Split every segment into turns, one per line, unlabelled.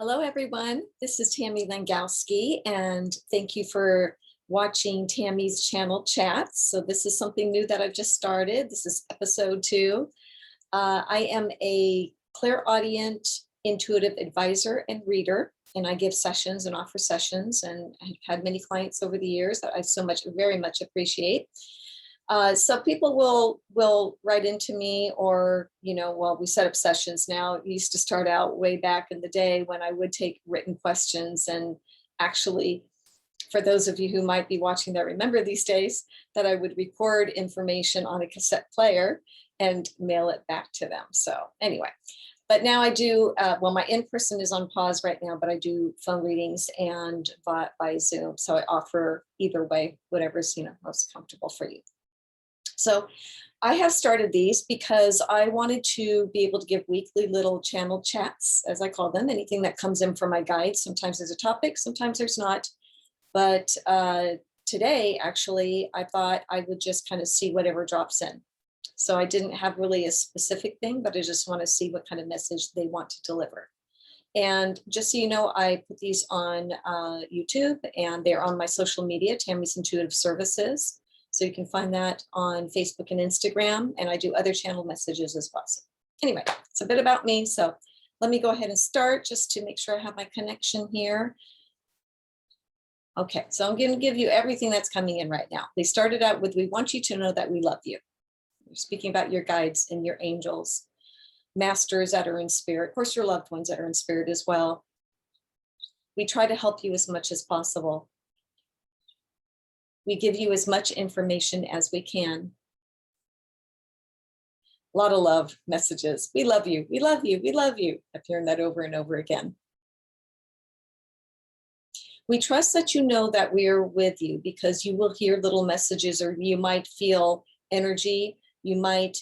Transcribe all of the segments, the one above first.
Hello, everyone. This is Tammy Langowski, and thank you for watching Tammy's channel chats. So this is something new that I've just started. This is episode 2. I am a clairaudient intuitive advisor and reader, and I give sessions and offer sessions, and I've had many clients over the years that I very much appreciate. So people will write into me, or, well, we set up sessions now. It used to start out way back in the day when I would take written questions, and actually, for those of you who might be watching that remember these days, that I would record information on a cassette player and mail it back to them. So anyway, but now I do, well, my in-person is on pause right now, but I do phone readings and by Zoom. So I offer either way, whatever's, most comfortable for you. So I have started these because I wanted to be able to give weekly little channel chats, as I call them, anything that comes in from my guides. Sometimes there's a topic, sometimes there's not. But today, actually, I thought I would just kind of see whatever drops in. So I didn't have really a specific thing, but I just want to see what kind of message they want to deliver. And just so you know, I put these on YouTube, and they're on my social media, Tammy's Intuitive Services. So you can find that on Facebook and Instagram, and I do other channel messages as well. So anyway, it's a bit about me. So let me go ahead and start just to make sure I have my connection here. Okay, so I'm going to give you everything that's coming in right now. They started out with, we want you to know that we love you. We're speaking about your guides and your angels, masters that are in spirit, of course, your loved ones that are in spirit as well. We try to help you as much as possible. We give you as much information as we can. A lot of love messages. We love you. We love you. We love you. I'm hearing that over and over again. We trust that you know that we are with you, because you will hear little messages, or you might feel energy. You might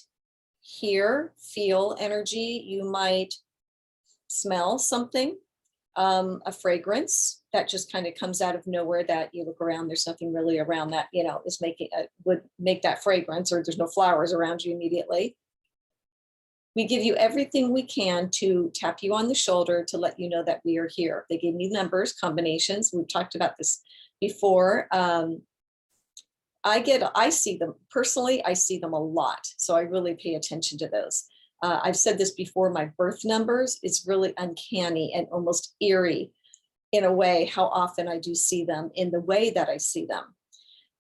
feel energy. You might smell something, a fragrance that just kind of comes out of nowhere, that you look around, there's nothing really around that, is would make that fragrance, or there's no flowers around you immediately. We give you everything we can to tap you on the shoulder to let you know that we are here. They gave me numbers, combinations. We've talked about this before. I see them personally. I see them a lot. So I really pay attention to those. I've said this before, my birth numbers, it's really uncanny and almost eerie in a way how often I do see them in the way that I see them.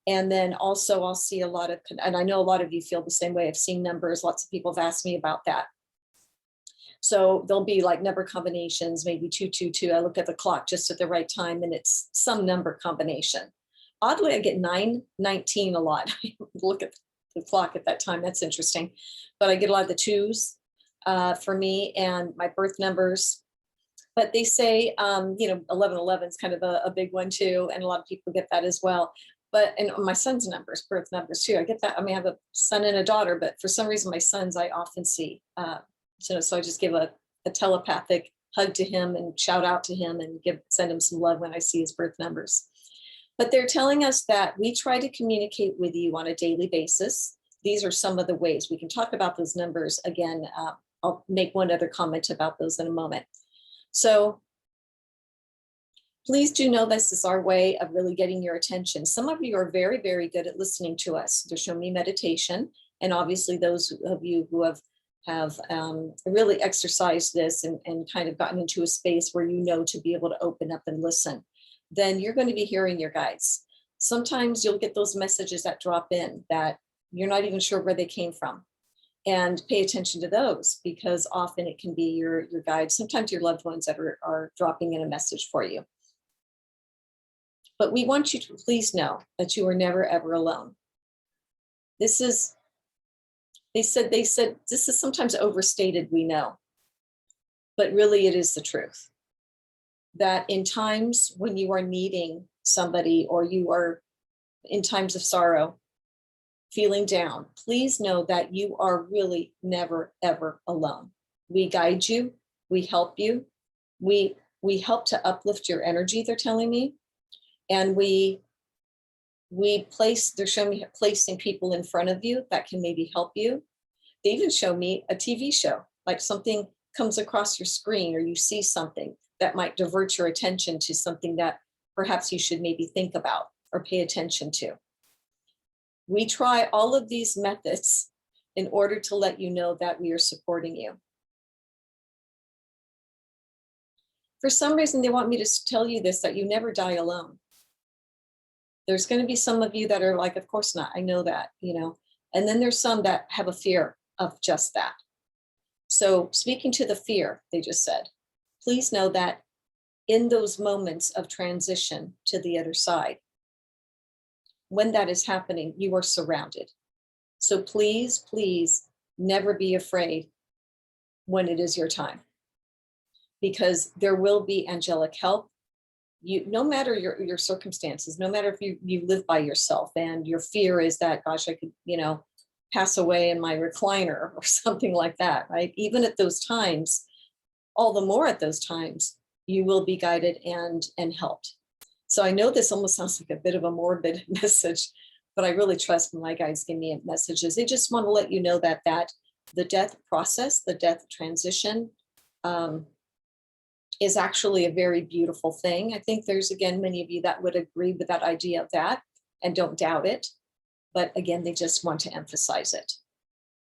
And then also I'll see a lot of, and I know a lot of you feel the same way. I've seen numbers. Lots of people have asked me about that. So there'll be like number combinations, maybe 222. I look at the clock just at the right time, and it's some number combination. Oddly, I get 919 a lot. I look at the clock at that time. That's interesting. But I get a lot of the twos for me, and my birth numbers. But they say, 1111 is kind of a big one too. And a lot of people get that as well. And my son's numbers, birth numbers too. I get that. I mean, I have a son and a daughter, but for some reason, my sons, I often see. So I just give a telepathic hug to him and shout out to him and send him some love when I see his birth numbers. But they're telling us that we try to communicate with you on a daily basis. These are some of the ways. We can talk about those numbers again. I'll make one other comment about those in a moment. So please do know this is our way of really getting your attention. Some of you are very, very good at listening to us. They're showing me meditation. And obviously those of you who have really exercised this and kind of gotten into a space where to be able to open up and listen, then you're going to be hearing your guides. Sometimes you'll get those messages that drop in that you're not even sure where they came from. And pay attention to those, because often it can be your guides, sometimes your loved ones that are dropping in a message for you. But we want you to please know that you are never, ever alone. They said this is sometimes overstated, we know, but really it is the truth. That in times when you are needing somebody, or you are in times of sorrow, feeling down, please know that you are really never, ever alone. We guide you, we help you, we help to uplift your energy, they're telling me. And they're showing me placing people in front of you that can maybe help you. They even show me a TV show, like something comes across your screen, or you see something. that might divert your attention to something that perhaps you should maybe think about or pay attention to. We try all of these methods in order to let you know that we are supporting you. For some reason, they want me to tell you this, that you never die alone. There's going to be some of you that are like, of course not, I know that, and then there's some that have a fear of just that. So speaking to the fear, they just said, please know that in those moments of transition to the other side, when that is happening, you are surrounded. So please, please never be afraid when it is your time, because there will be angelic help. No matter your circumstances, no matter if you live by yourself and your fear is that, gosh, I could, pass away in my recliner or something like that, right? Even at those times, all the more at those times, you will be guided and helped. So I know this almost sounds like a bit of a morbid message, but I really trust when my guides give me messages. They just want to let you know that the death process, the death transition, is actually a very beautiful thing. I think there's, again, many of you that would agree with that idea of that and don't doubt it. But again, they just want to emphasize it.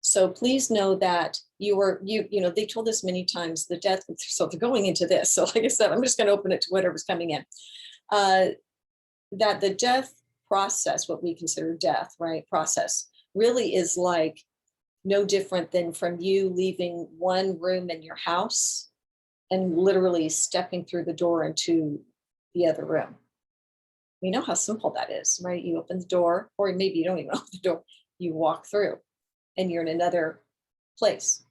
So please know that they told us many times the death, so they're going into this. So like I said, I'm just going to open it to whatever's coming in. That the death process, what we consider death, right, process, really is like no different than from you leaving one room in your house and literally stepping through the door into the other room. We know how simple that is, right? You open the door, or maybe you don't even open the door, you walk through and you're in another place.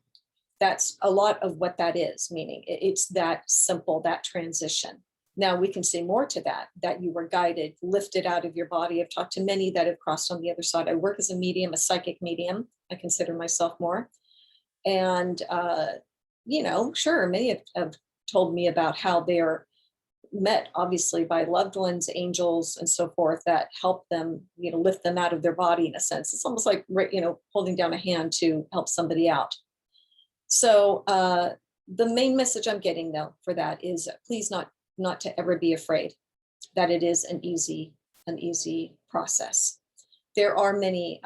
That's a lot of what that is, meaning it's that simple, that transition. Now we can say more to that you were guided, lifted out of your body. I've talked to many that have crossed on the other side. I work as a medium, a psychic medium. I consider myself more. And, sure, many have told me about how they are met, obviously, by loved ones, angels, and so forth that help them, lift them out of their body in a sense. It's almost like, holding down a hand to help somebody out. So the main message I'm getting, though, for that is please not to ever be afraid that it is an easy process. There are many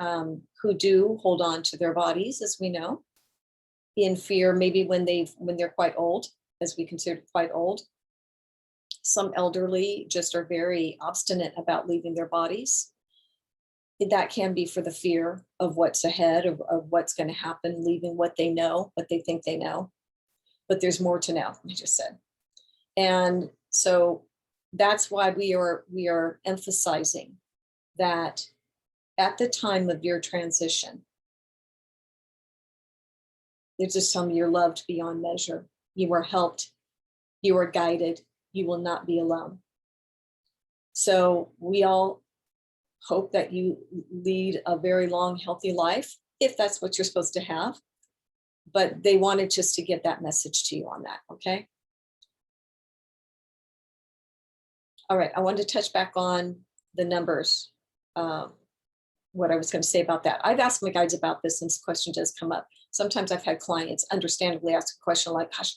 who do hold on to their bodies, as we know, in fear, maybe when they're quite old, as we consider quite old. Some elderly just are very obstinate about leaving their bodies. That can be for the fear of what's ahead, of what's going to happen, leaving what they know, what they think they know. But there's more to know, I just said. And so that's why we are emphasizing that at the time of your transition, there's just some you're loved beyond measure. You are helped. You are guided. You will not be alone. So we all hope that you lead a very long, healthy life, if that's what you're supposed to have. But they wanted just to get that message to you on that, okay? All right, I wanted to touch back on the numbers, what I was going to say about that. I've asked my guides about this, and this question does come up. Sometimes I've had clients understandably ask a question like, gosh,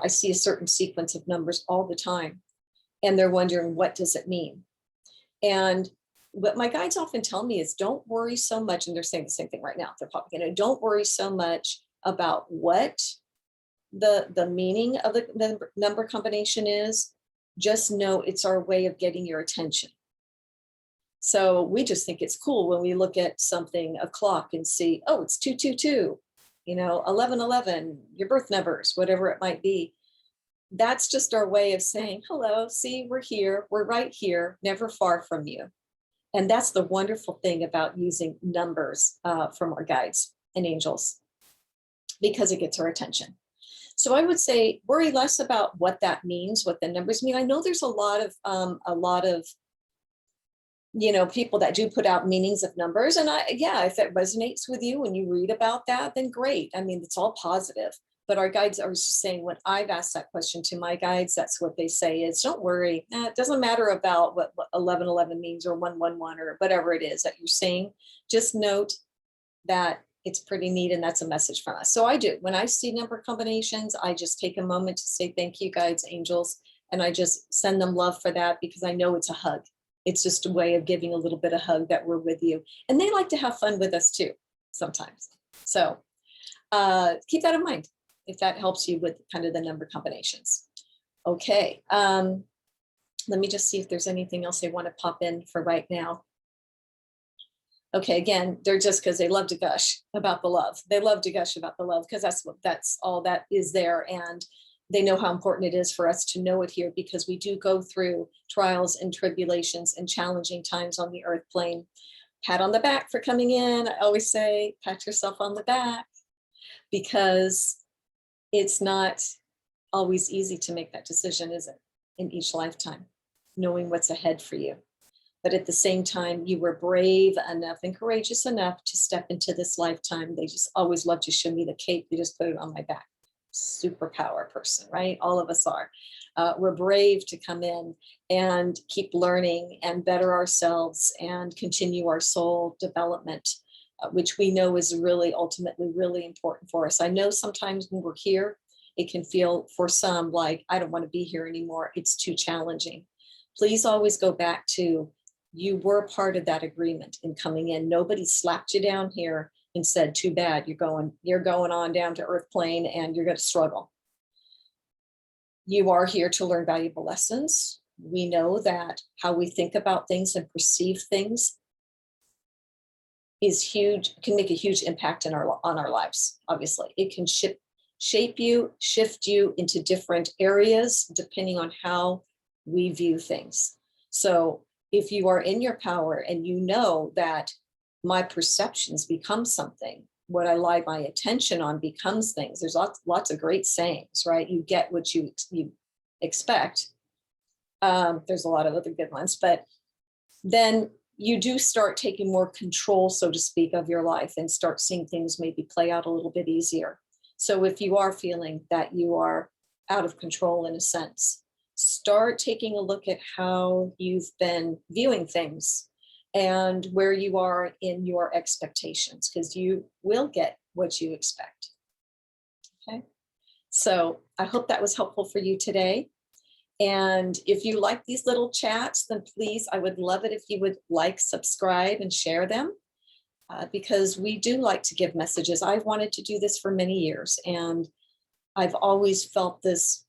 I see a certain sequence of numbers all the time, and they're wondering, what does it mean? And what my guides often tell me is, don't worry so much, and they're saying the same thing right now, they're popping in, don't worry so much about what the meaning of the number combination is. Just know it's our way of getting your attention. So we just think it's cool when we look at something, a clock, and see, oh, it's 222, 1111, your birth numbers, whatever it might be. That's just our way of saying, hello, see, we're here, we're right here, never far from you. And that's the wonderful thing about using numbers from our guides and angels, because it gets our attention. So I would say worry less about what that means, what the numbers mean. I know there's a lot of people that do put out meanings of numbers. And if it resonates with you when you read about that, then great. I mean, it's all positive. But our guides, I was just saying, when I've asked that question to my guides, that's what they say is, don't worry. It doesn't matter about what 1111 means or 111 or whatever it is that you're saying. Just note that it's pretty neat, and that's a message from us. So I do, when I see number combinations, I just take a moment to say thank you, guides, angels, and I just send them love for that, because I know it's a hug. It's just a way of giving a little bit of hug that we're with you. And they like to have fun with us too, sometimes. So keep that in mind if that helps you with kind of the number combinations. Okay, let me just see if there's anything else they want to pop in for right now. Okay, again, they're just, because they love to gush about the love. They love to gush about the love, because that's all that is there. And they know how important it is for us to know it here, because we do go through trials and tribulations and challenging times on the earth plane. Pat on the back for coming in. I always say, pat yourself on the back, because it's not always easy to make that decision, is it? In each lifetime, knowing what's ahead for you. But at the same time, you were brave enough and courageous enough to step into this lifetime. They just always love to show me the cape. They just put it on my back. Superpower person, right? All of us are. We're brave to come in and keep learning and better ourselves and continue our soul development, which we know is really ultimately really important for us. I know sometimes when we're here, it can feel for some like, I don't want to be here anymore. It's too challenging. Please always go back to, you were part of that agreement in coming in. Nobody slapped you down here and said, too bad, you're going on down to earth plane and you're going to struggle. You are here to learn valuable lessons. We know that how we think about things and perceive things is huge, can make a huge impact on our lives. Obviously, it can shape you, shift you into different areas depending on how we view things. So if you are in your power and you know that my perceptions become something, what I lie my attention on becomes things. There's lots of great sayings, right? You get what you expect. There's a lot of other good ones, but then you do start taking more control, so to speak, of your life and start seeing things maybe play out a little bit easier. So if you are feeling that you are out of control in a sense, start taking a look at how you've been viewing things and where you are in your expectations, because you will get what you expect. Okay, so I hope that was helpful for you today. And if you like these little chats, then please, I would love it if you would like, subscribe, and share them, because we do like to give messages. I've wanted to do this for many years, and I've always felt this,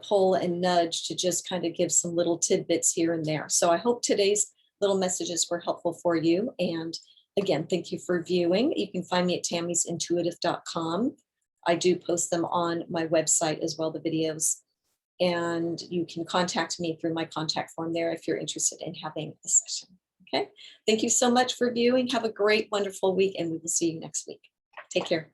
pull and nudge to just kind of give some little tidbits here and there. So I hope today's little messages were helpful for you. And again, thank you for viewing. You can find me at tammysintuitive.com. I do post them on my website as well, the videos. And you can contact me through my contact form there if you're interested in having a session. Okay. Thank you so much for viewing. Have a great, wonderful week, and we will see you next week. Take care.